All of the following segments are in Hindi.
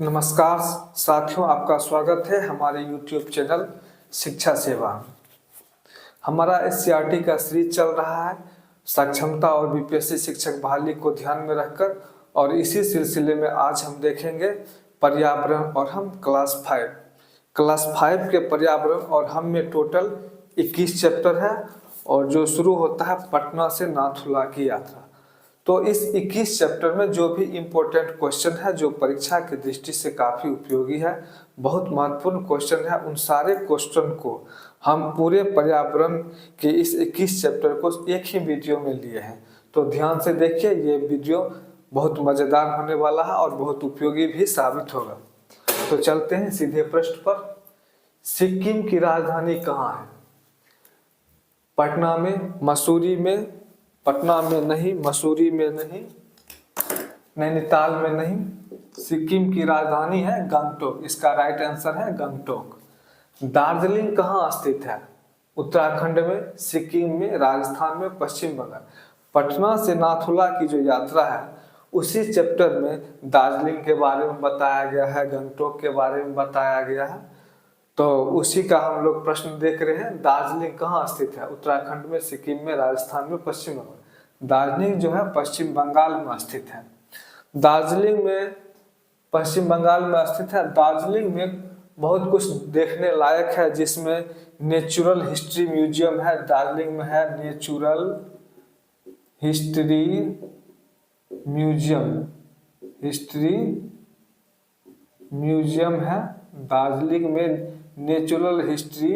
नमस्कार साथियों, आपका स्वागत है हमारे YouTube चैनल शिक्षा सेवा। हमारा SCRT का सीरीज चल रहा है सक्षमता और बीपीएससी शिक्षक बहाली को ध्यान में रखकर, और इसी सिलसिले में आज हम देखेंगे पर्यावरण और हम क्लास 5 के पर्यावरण और हम में टोटल 21 चैप्टर है, और जो शुरू होता है पटना से नाथुला की यात्रा। तो इस 21 चैप्टर में जो भी इम्पोर्टेंट क्वेश्चन है, जो परीक्षा की दृष्टि से काफ़ी उपयोगी है, बहुत महत्वपूर्ण क्वेश्चन है, उन सारे क्वेश्चन को हम पूरे पर्यावरण के इस 21 चैप्टर को एक ही वीडियो में लिए हैं। तो ध्यान से देखिए, ये वीडियो बहुत मज़ेदार होने वाला है और बहुत उपयोगी भी साबित होगा। तो चलते हैं सीधे प्रश्न पर। सिक्किम की राजधानी कहाँ है? पटना में, मसूरी में, पटना में नहीं, मसूरी में नहीं, नैनीताल में नहीं। सिक्किम की राजधानी है गंगटोक। इसका राइट आंसर है गंगटोक। दार्जिलिंग कहाँ स्थित है? उत्तराखंड में, सिक्किम में, राजस्थान में, पश्चिम बंगाल। पटना से नाथुला की जो यात्रा है उसी चैप्टर में दार्जिलिंग के बारे में बताया गया है, गंगटोक के बारे में बताया गया है। तो उसी का हम लोग प्रश्न देख रहे हैं। दार्जिलिंग कहाँ स्थित है? उत्तराखंड में, सिक्किम में, राजस्थान में, पश्चिम बंगाल। दार्जिलिंग जो है पश्चिम बंगाल में स्थित है। दार्जिलिंग में पश्चिम बंगाल में स्थित है। दार्जिलिंग में बहुत कुछ देखने लायक है, जिसमें नेचुरल हिस्ट्री म्यूजियम है। दार्जिलिंग में है नेचुरल हिस्ट्री म्यूजियम है। दार्जिलिंग में नेचुरल हिस्ट्री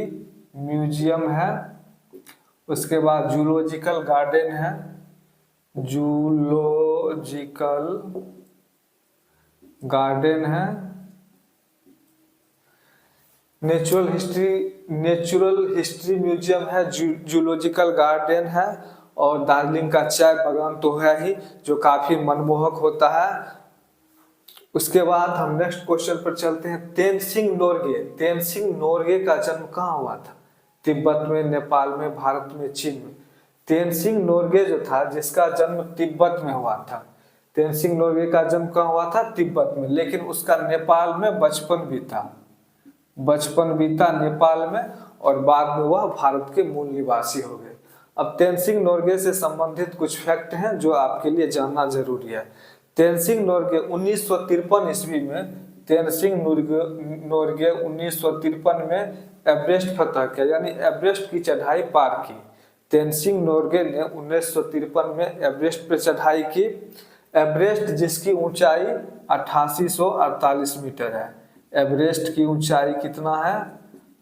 म्यूजियम है। उसके बाद जूलॉजिकल गार्डन है, जूलॉजिकल गार्डन है। नेचुरल हिस्ट्री म्यूजियम है, जूलॉजिकल गार्डन है। और दार्जिलिंग का चाय बागान तो है ही, जो काफी मनमोहक होता है। उसके बाद हम नेक्स्ट क्वेश्चन पर चलते हैं। तेनसिंग नोर्गे का जन्म कहाँ हुआ था? तिब्बत में, नेपाल में, भारत में, चीन में। तेनसिंग नोर्गे जो था, जिसका जन्म तिब्बत में हुआ था। तेनसिंग नोर्गे का जन्म कहाँ हुआ था? तिब्बत में, लेकिन उसका नेपाल में बचपन बीता नेपाल में, और बाद में वह भारत के मूल निवासी हो गए। अब तेनसिंग नोर्गे से संबंधित कुछ फैक्ट हैं जो आपके लिए जानना जरूरी है। तेनसिंग नोर्गे 1953 ईस्वी में, तेनसिंग नोर्गे 1953 में एवरेस्ट फतह किया, यानी एवरेस्ट की चढ़ाई पार की। तेनसिंग नोर्गे ने 1953 में एवरेस्ट पर चढ़ाई की। एवरेस्ट जिसकी ऊंचाई 8848 मीटर है। एवरेस्ट की ऊंचाई कितना है?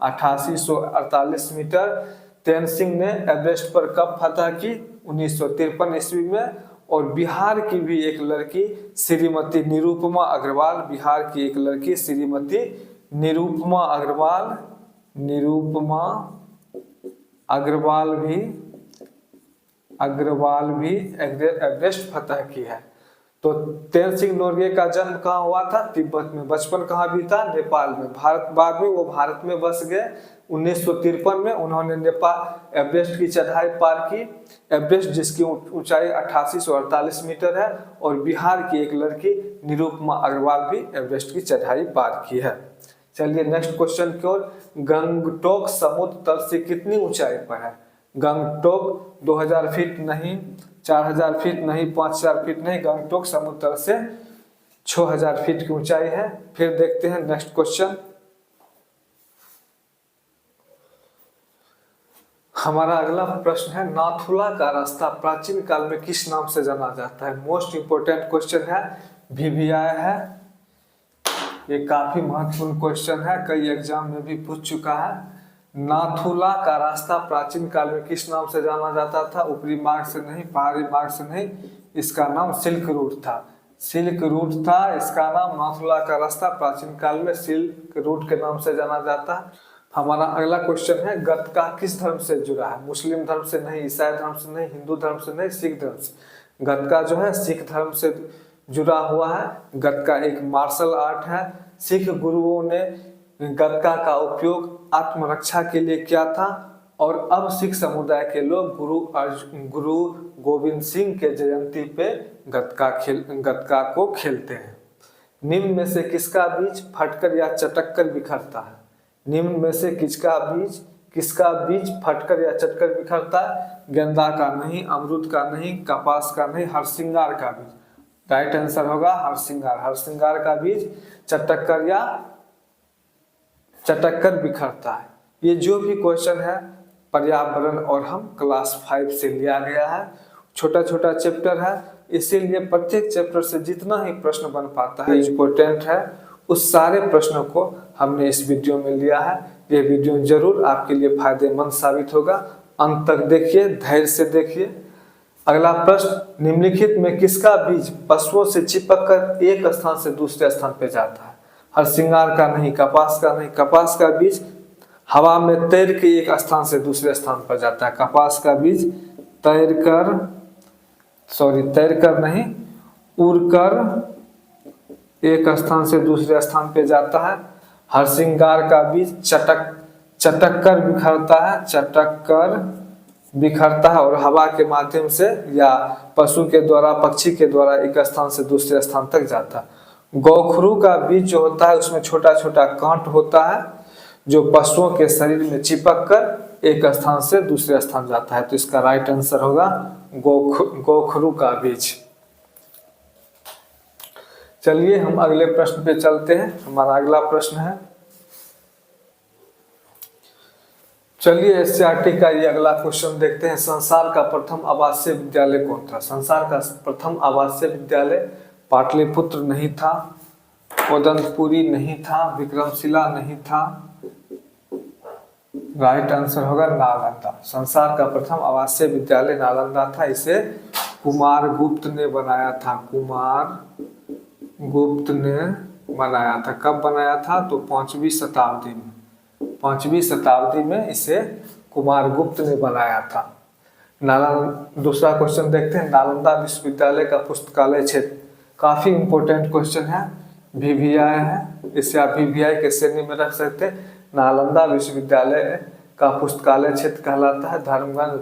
8848 मीटर। तेनसिंग ने एवरेस्ट पर कब फतह की? 1953 ईस्वी में। और बिहार की भी एक लड़की श्रीमती निरुपमा अग्रवाल, बिहार की एक लड़की श्रीमती निरुपमा अग्रवाल भी एवरेस्ट फतह की है। तो तेनसिंग नोर्गे का जन्म कहाँ हुआ था? तिब्बत में। बचपन कहाँ बीता? नेपाल में। बाद में वो भारत में बस गए। 1953 में उन्होंने नेपाल एवरेस्ट की चढ़ाई पार की। एवरेस्ट जिसकी ऊंचाई 8848 मीटर है, और बिहार की एक लड़की निरुपमा अग्रवाल भी एवरेस्ट की चढ़ाई पार की है। चलिए नेक्स्ट क्वेश्चन की ओर। गंगटोक समुद्र तल से कितनी ऊंचाई पर है? गंगटोक 2000 फीट नहीं, 4000 फीट नहीं, 5000 फीट नहीं। गंगटोक समुद्र तल से 6000 फीट की ऊंचाई है। फिर देखते हैं नेक्स्ट क्वेश्चन। हमारा अगला प्रश्न है, नाथुला का रास्ता प्राचीन काल में किस नाम से जाना जाता है? मोस्ट इंपोर्टेंट क्वेश्चन है, भिभियाय है। ये काफी महत्वपूर्ण क्वेश्चन है, कई एग्जाम में भी पूछ चुका है। नाथुला का रास्ता प्राचीन काल में किस नाम से जाना जाता था? ऊपरी मार्ग से नहीं, पहाड़ी मार्ग से नहीं, इसका नाम सिल्क रूट था। इसका नाम। नाथुला का रास्ता प्राचीन काल में सिल्क रूट के नाम से जाना जाता है। हमारा अगला क्वेश्चन है, गत्का किस धर्म से जुड़ा है? मुस्लिम धर्म से नहीं, ईसाई धर्म से नहीं, हिंदू धर्म से नहीं, सिख धर्म से। गत्का जो है सिख धर्म से जुड़ा हुआ है। गत्का एक मार्शल आर्ट है। सिख गुरुओं ने गत्का का उपयोग आत्मरक्षा के लिए किया था, और अब सिख समुदाय के लोग गुरु गोविंद सिंह के जयंती पे गत्का को खेलते हैं। निम्न में से किसका बीज फटकर या चटककर बिखरता है? निम्न में से किसका बीज फटकर या चटकर बिखरता है? गेंदा का नहीं, अमरूद का नहीं, कपास का नहीं, हरसिंगार का बीज। राइट आंसर होगा हरसिंगार। हरसिंगार का बीज चटककर बिखरता है। ये जो भी क्वेश्चन है पर्यावरण और हम क्लास 5 से लिया गया है। छोटा छोटा चैप्टर है, इसीलिए प्रत्येक चैप्टर से जितना ही प्रश्न बन पाता है इम्पोर्टेंट है, उस सारे प्रश्नों को हमने इस वीडियो में लिया है। ये वीडियो जरूर आपके लिए फायदेमंद साबित होगा। अंत तक देखिए, धैर्य से देखिए। अगला प्रश्न, निम्नलिखित में किसका बीज पशुओं से चिपककर एक स्थान से दूसरे स्थान पर जाता है? हरसिंगार का नहीं, कपास का नहीं। कपास का बीज हवा में तैर के एक स्थान से दूसरे स्थान पर जाता है। कपास का बीज तैरकर नहीं, उड़कर एक स्थान से दूसरे स्थान पे जाता है। हरसिंगार का बीज चटककर बिखरता है और हवा के माध्यम से या पशु के द्वारा, पक्षी के द्वारा एक स्थान से दूसरे स्थान तक जाता है। गोखरू का बीज जो होता है उसमें छोटा छोटा कांट होता है जो पशुओं के शरीर में चिपक कर एक स्थान से दूसरे स्थान जाता है। तो इसका राइट आंसर होगा गोखरू का बीज। चलिए हम अगले प्रश्न पे चलते हैं। हमारा अगला प्रश्न है, चलिए एससीईआरटी का ये अगला क्वेश्चन देखते हैं। संसार का प्रथम आवासीय विद्यालय कौन था? संसार का प्रथम आवासीय विद्यालय पाटलिपुत्र नहीं था, उदंतपुरी नहीं था, विक्रमशिला नहीं था। राइट आंसर होगा नालंदा। संसार का प्रथम आवासीय विद्यालय नालंदा था। इसे कुमार गुप्त ने बनाया था। कुमार गुप्त ने बनाया था। कब बनाया था? तो 5वीं शताब्दी में। 5वीं शताब्दी में इसे कुमार गुप्त ने बनाया था। दूसरा क्वेश्चन देखते हैं। नालंदा विश्वविद्यालय का पुस्तकालय क्षेत्र, काफी इंपॉर्टेंट क्वेश्चन है, VVI है, इसे आप VVI के श्रेणी में रख सकते हैं। नालंदा विश्वविद्यालय का पुस्तकालय क्षेत्र कहलाता है धर्मगंज।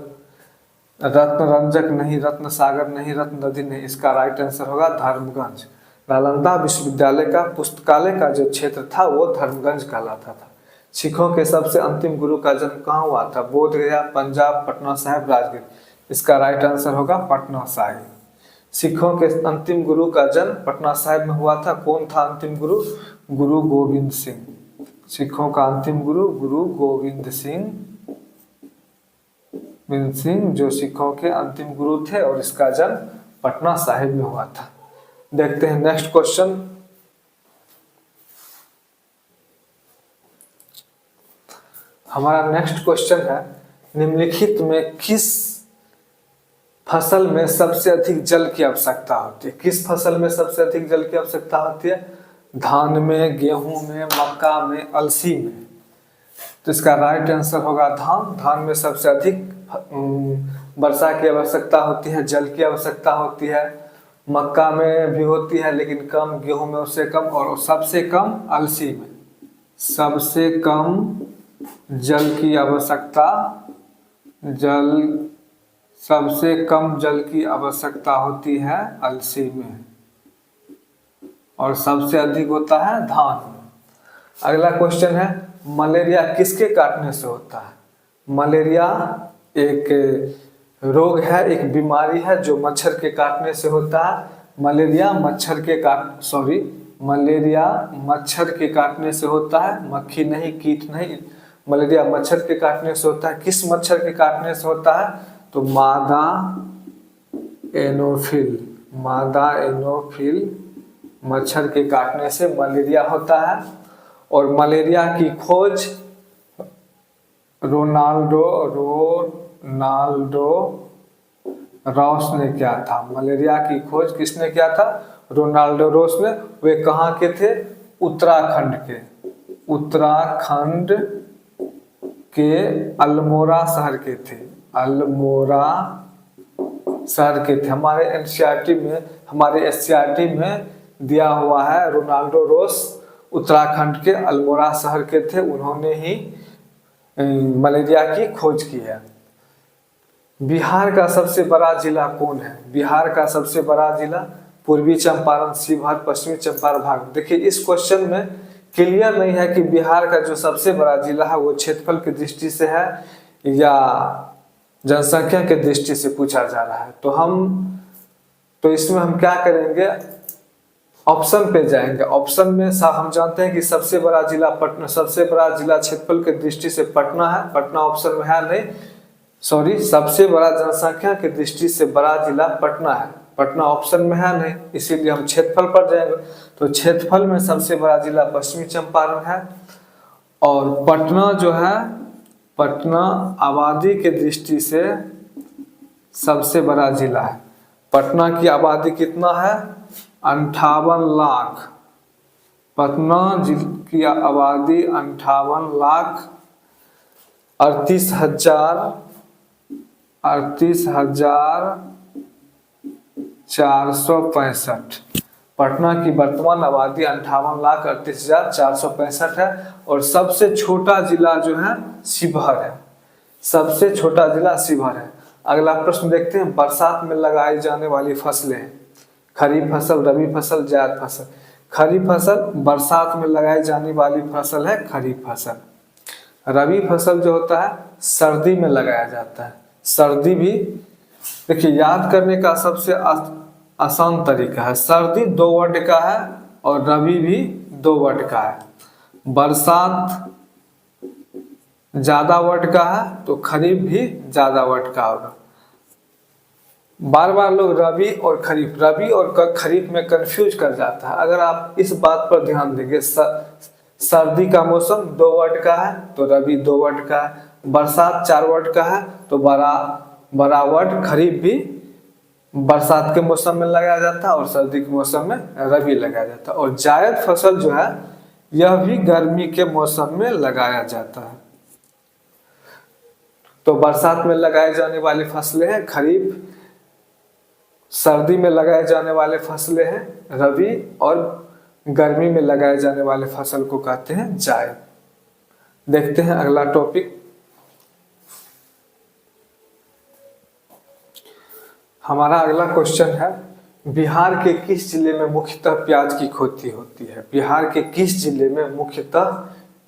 रत्नरंजक नहीं, रत्न सागर नहीं, रत्न नदी नहीं। इसका राइट आंसर होगा धर्मगंज। नालंदा विश्वविद्यालय का पुस्तकालय का जो क्षेत्र था वो धर्मगंज कहलाता था। सिखों के सबसे अंतिम गुरु का जन्म कहाँ हुआ था? बोध गया, पंजाब, पटना साहिब, राजगीर। इसका राइट आंसर होगा पटना साहिब। सिखों के अंतिम गुरु का जन्म पटना साहिब में हुआ था। कौन था अंतिम गुरु? गुरु गोविंद सिंह। सिखों का अंतिम गुरु गुरु गोविंद सिंह जो सिखों के अंतिम गुरु थे और इसका जन्म पटना साहिब में हुआ था। देखते हैं नेक्स्ट क्वेश्चन। हमारा नेक्स्ट क्वेश्चन है, निम्नलिखित में किस फसल में सबसे अधिक जल की आवश्यकता होती है? किस फसल में सबसे अधिक जल की आवश्यकता होती है? धान में, गेहूं में, मक्का में, अलसी में। तो इसका राइट आंसर होगा धान। धान में सबसे अधिक वर्षा की आवश्यकता होती है, जल की आवश्यकता होती है। मक्का में भी होती है लेकिन कम, गेहूं में उससे कम, और सबसे कम अलसी में। सबसे कम जल की आवश्यकता, सबसे कम जल की आवश्यकता होती है अलसी में, और सबसे अधिक होता है धान में। अगला क्वेश्चन है, मलेरिया किसके काटने से होता है? मलेरिया एक रोग है, एक बीमारी है जो मच्छर के काटने से होता है। मलेरिया मच्छर के काटने से होता है, मक्खी नहीं, कीट नहीं। मलेरिया मच्छर के काटने से होता है। किस मच्छर के काटने से होता है? तो मादा एनोफिल मच्छर के काटने से मलेरिया होता है। और मलेरिया की खोज रोनाल्डो रॉस ने किया था। मलेरिया की खोज किसने किया था? रोनाल्डो रॉस ने। वे कहाँ के थे? उत्तराखंड के अल्मोड़ा शहर के थे। हमारे एससीईआरटी में दिया हुआ है रोनाल्डो रॉस उत्तराखंड के अल्मोड़ा शहर के थे। उन्होंने ही मलेरिया की खोज की है। बिहार का सबसे बड़ा जिला कौन है? बिहार का सबसे बड़ा जिला पूर्वी चंपारण, शिवहर, पश्चिमी चंपारण भाग। देखिए इस क्वेश्चन में क्लियर नहीं है कि बिहार का जो सबसे बड़ा जिला है वो क्षेत्रफल की दृष्टि से है या जनसंख्या की दृष्टि से पूछा जा रहा है। तो इसमें हम क्या करेंगे, ऑप्शन पे जाएंगे। ऑप्शन में हम जानते हैं कि सबसे बड़ा जिला पटना, सबसे बड़ा जिला क्षेत्रफल की दृष्टि से पटना है, पटना ऑप्शन में है नहीं, सॉरी, सबसे बड़ा जनसंख्या की दृष्टि से बड़ा जिला पटना है, पटना ऑप्शन में है नहीं, इसीलिए हम क्षेत्रफल पर जाएंगे। तो क्षेत्रफल में सबसे बड़ा जिला पश्चिमी चंपारण है। और पटना जो है, पटना आबादी के दृष्टि से सबसे बड़ा जिला है। पटना की आबादी कितना है, 58 लाख। पटना की आबादी 58 लाख 38,465। पटना की वर्तमान आबादी 58,38,465 है। और सबसे छोटा जिला जो है शिवहर है, सबसे छोटा जिला शिवहर है। अगला प्रश्न देखते हैं, बरसात में लगाई जाने वाली फसलें, खरीफ फसल, रबी फसल, जायद फसल। खरीफ फसल बरसात में लगाई जाने वाली फसल है खरीफ फसल। रबी फसल जो होता है सर्दी में लगाया जाता है। सर्दी भी देखिए याद करने का सबसे आसान तरीका है, सर्दी 2 वर्ड का है और रबी भी 2 वर्ड का है। बरसात ज्यादा वर्ड का है तो खरीफ भी ज्यादा वर्ड का होगा। बार बार लोग रबी और खरीफ में कंफ्यूज कर जाता है। अगर आप इस बात पर ध्यान देंगे, सर्दी का मौसम 2 वर्ड का है तो रबी 2 वर्ड का है, बरसात 4 वर्ड का है तो बड़ा वर्ड खरीफ भी बरसात के मौसम में लगाया जाता है और सर्दी के मौसम में रबी लगाया जाता है। और जायद फसल जो है यह भी गर्मी के मौसम में लगाया जाता है। तो बरसात में लगाए जाने वाली फसलें हैं खरीफ, सर्दी में लगाए जाने वाले फसलें हैं रबी, और गर्मी में लगाए जाने वाले फसल को कहते हैं जायद। देखते हैं अगला टॉपिक। हमारा अगला क्वेश्चन है, बिहार के किस जिले में मुख्यतः प्याज की खेती होती है। बिहार के किस जिले में मुख्यतः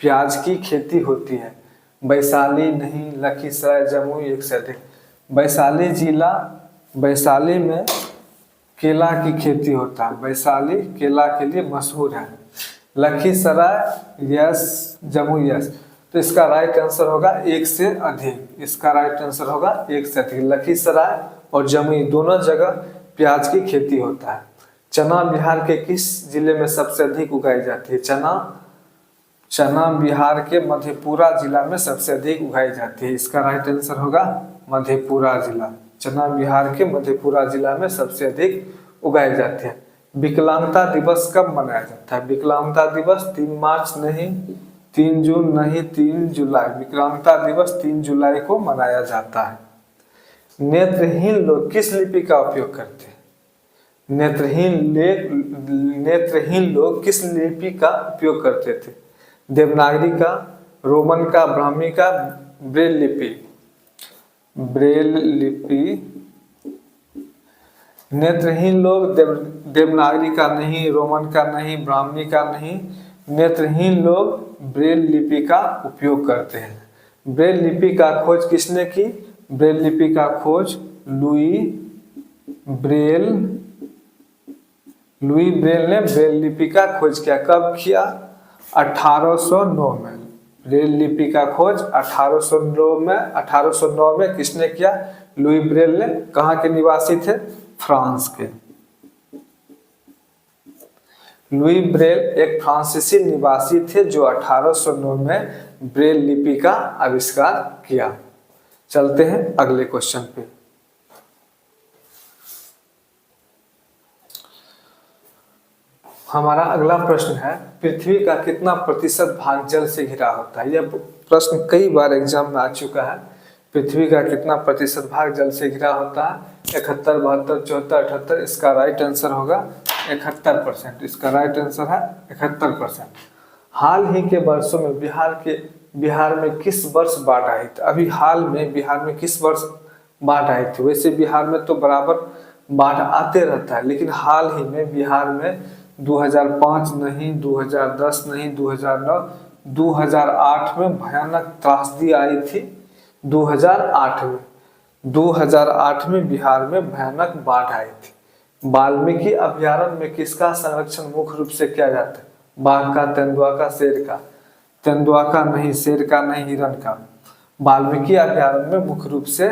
प्याज की खेती होती है। वैशाली नहीं, लखीसराय, जमुई, एक से अधिक। वैशाली जिला, वैशाली में केला की खेती होता है, वैशाली केला के लिए मशहूर है। Lakhisarai yes, Jamui yes. तो इसका राइट आंसर होगा 1 से अधिक। इसका राइट आंसर होगा 1 से अधिक। लखीसराय और जमुई दोनों जगह प्याज की खेती होता है। चना बिहार के किस जिले में सबसे अधिक उगाई जाती है। चना बिहार के मधेपुरा जिला में सबसे अधिक उगाई जाती है। इसका राइट आंसर होगा मधेपुरा जिला। चना बिहार के मधेपुरा जिला में सबसे अधिक उगाई जाती है। विकलांगता दिवस कब मनाया जाता है। विकलांगता दिवस 3 मार्च नहीं, 3 जून नहीं, 3 जुलाई। विकलांगता दिवस 3 जुलाई को मनाया जाता है। नेत्रहीन लोग किस लिपि का उपयोग करते हैं। नेत्रहीन लोग किस लिपि का उपयोग करते थे। देवनागरी का, रोमन का, ब्राह्मी का, ब्रेल लिपि। ब्रेल लिपि। नेत्रहीन लोग देवनागरी का नहीं, रोमन का नहीं, ब्राह्मी का नहीं, नेत्रहीन लोग ब्रेल लिपि का उपयोग करते हैं। ब्रेल लिपि का खोज किसने की। ब्रेल लिपि का खोज लुई ब्रेल ने ब्रेल लिपि का खोज किया। कब किया। 1809 में। ब्रेल लिपि का खोज 1809 में किसने किया। लुई ब्रेल ने। कहाँ के निवासी थे। फ्रांस के। लुई ब्रेल एक फ्रांसीसी निवासी थे जो 1809 में ब्रेल लिपि का आविष्कार किया। चलते हैं अगले क्वेश्चन पे। हमारा अगला प्रश्न है, पृथ्वी का कितना प्रतिशत भाग जल से घिरा होता है। यह प्रश्न कई बार एग्जाम में आ चुका है। पृथ्वी का कितना प्रतिशत भाग जल से घिरा होता है। 71, 72, 74, 78। इसका राइट आंसर होगा 71%। इसका राइट आंसर है 71%। हाल ही के वर्षों में बिहार में किस वर्ष बाढ़ आई थी। अभी हाल में बिहार में किस वर्ष बाढ़ आई थी। वैसे बिहार में तो बराबर बाढ़ आते रहता है, लेकिन हाल ही में बिहार में 2005 नहीं, 2010 नहीं, 2009, 2008 में भयानक त्रासदी आई थी। 2008 में बिहार में भयानक बाढ़ आई थी। वाल्मीकि अभ्यारण्य में किसका संरक्षण मुख्य रूप से किया जाता है? बाघ का, तेंदुआ का, शेर का? तेंदुआ का नहीं, शेर का नहीं, हिरण का। वाल्मीकि अभ्यारण्य में मुख्य रूप से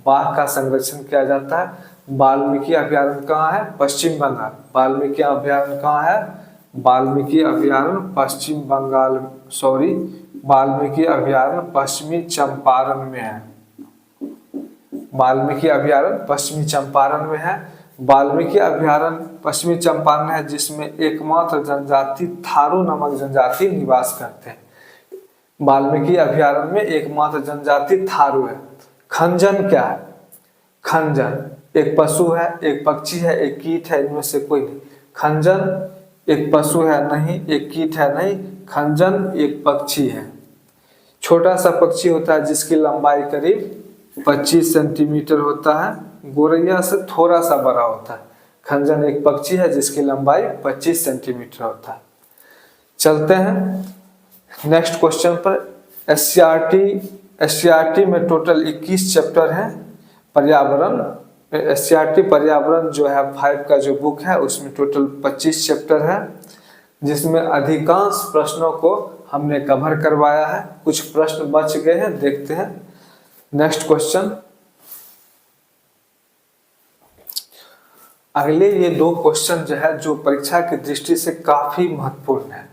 बाघ का संरक्षण किया जाता है। वाल्मीकि अभ्यारण्य कहाँ है? पश्चिम बंगाल। वाल्मीकि अभ्यारण्य कहाँ है? वाल्मीकि अभ्यारण्य पश्चिम बंगाल, वाल्मीकि अभ्यारण्य पश्चिमी चंपारण में है। वाल्मीकि अभ्यारण्य पश्चिमी चंपारण में है। वाल्मीकि अभ्यारण्य पश्चिमी चंपारण है जिसमें एकमात्र जनजाति थारू नामक जनजाति निवास करते हैं। वाल्मीकि अभ्यारण्य में एकमात्र जनजाति थारू है। खंजन क्या है? खंजन एक पशु है, एक पक्षी है, एक कीट है, इनमें से कोई नहीं। खंजन एक पशु है नहीं, एक कीट है नहीं, खंजन एक पक्षी है। छोटा सा पक्षी होता है जिसकी लंबाई करीब 25 सेंटीमीटर होता है, गोरैया से थोड़ा सा बड़ा होता है। खंजन एक पक्षी है जिसकी लंबाई 25 सेंटीमीटर होता है। चलते हैं नेक्स्ट क्वेश्चन पर। एससीईआरटी में टोटल 21 चैप्टर हैं। पर्यावरण, एससीईआरटी पर्यावरण जो है 5 का जो बुक है उसमें टोटल 25 चैप्टर है, जिसमें अधिकांश प्रश्नों को हमने कवर करवाया है। कुछ प्रश्न बच गए हैं, देखते हैं नेक्स्ट क्वेश्चन। अगले ये 2 क्वेश्चन जो है जो परीक्षा की दृष्टि से काफी महत्वपूर्ण है।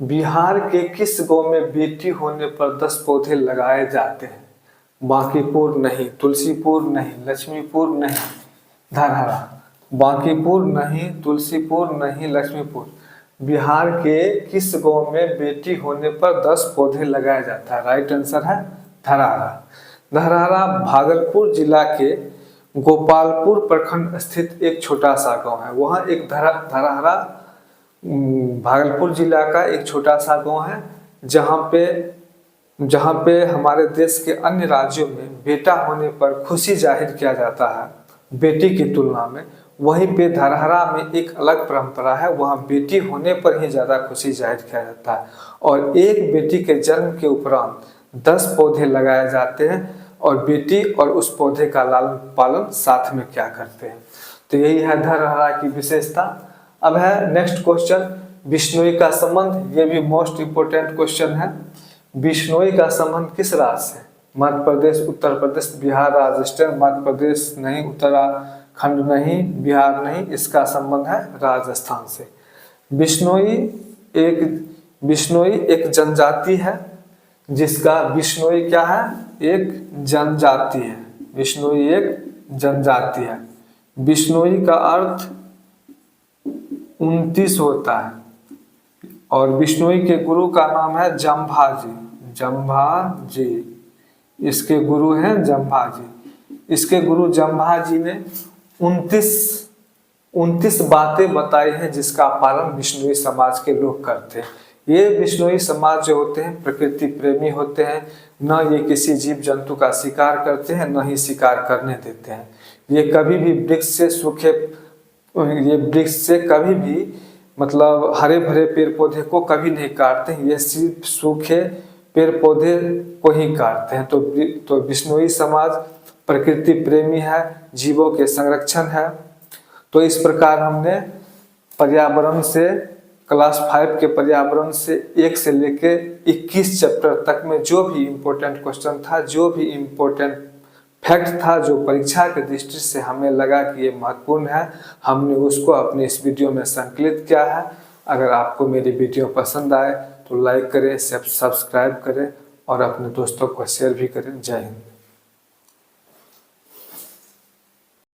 बिहार के किस गांव में बेटी होने पर 10 पौधे लगाए जाते हैं? बांकीपुर नहीं, तुलसीपुर नहीं, लक्ष्मीपुर नहीं, धरहरा। बांकीपुर नहीं, तुलसीपुर नहीं, लक्ष्मीपुर। बिहार के किस गांव में बेटी होने पर 10 पौधे लगाया जाता है? राइट आंसर है धरहरा। धरहरा भागलपुर जिला के गोपालपुर प्रखंड स्थित एक छोटा सा गांव है। वहाँ एक धरहरा भागलपुर जिला का एक छोटा सा गांव है जहाँ पे हमारे देश के अन्य राज्यों में बेटा होने पर खुशी जाहिर किया जाता है बेटी की तुलना में। वहीं पे धरहरा में एक अलग परंपरा है, वहाँ बेटी होने पर ही ज़्यादा खुशी जाहिर किया जाता है और एक बेटी के जन्म के उपरांत 10 पौधे लगाए जाते हैं और बेटी और उस पौधे का लालन पालन साथ में क्या करते हैं। तो यही है धरहरा की विशेषता। अब है नेक्स्ट क्वेश्चन, बिश्नोई का संबंध। ये भी मोस्ट इम्पोर्टेंट क्वेश्चन है। बिश्नोई का संबंध किस राज्य से? मध्य प्रदेश, उत्तर प्रदेश, बिहार, राजस्थान। मध्य प्रदेश नहीं, उत्तराखंड नहीं, बिहार नहीं, इसका संबंध है राजस्थान से। बिश्नोई एक जनजाति है जिसका, बिश्नोई क्या है? एक जनजाति है। बिश्नोई एक जनजाति है। बिश्नोई का अर्थ 29 होता है और बिश्नोई के गुरु का नाम है जम्भाजी। जम्भाजी इसके गुरु हैं, जम्भाजी। इसके गुरु जम्भाजी ने 29 बातें बताई हैं जिसका पालन बिश्नोई समाज के लोग करते हैं। ये बिश्नोई समाज जो होते हैं प्रकृति प्रेमी होते हैं, न ये किसी जीव जंतु का शिकार करते हैं, न ही शिकार करने देते हैं। ये कभी भी वृक्ष से कभी भी मतलब हरे भरे पेड़ पौधे को कभी नहीं काटते हैं। ये सिर्फ सूखे पेड़ पौधे को ही काटते हैं। तो बिश्नोई समाज प्रकृति प्रेमी है, जीवों के संरक्षण है। तो इस प्रकार हमने पर्यावरण से क्लास 5 के पर्यावरण से 1 से लेके 21 चैप्टर तक में जो भी इम्पोर्टेंट क्वेश्चन था, जो भी इम्पोर्टेंट फैक्ट था, जो परीक्षा के दृष्टि से हमें लगा कि ये महत्वपूर्ण है, हमने उसको अपने इस वीडियो में संकलित किया है। अगर आपको मेरी वीडियो पसंद आए तो लाइक करें, सब्सक्राइब करें और अपने दोस्तों को शेयर भी करें। जय हिंद।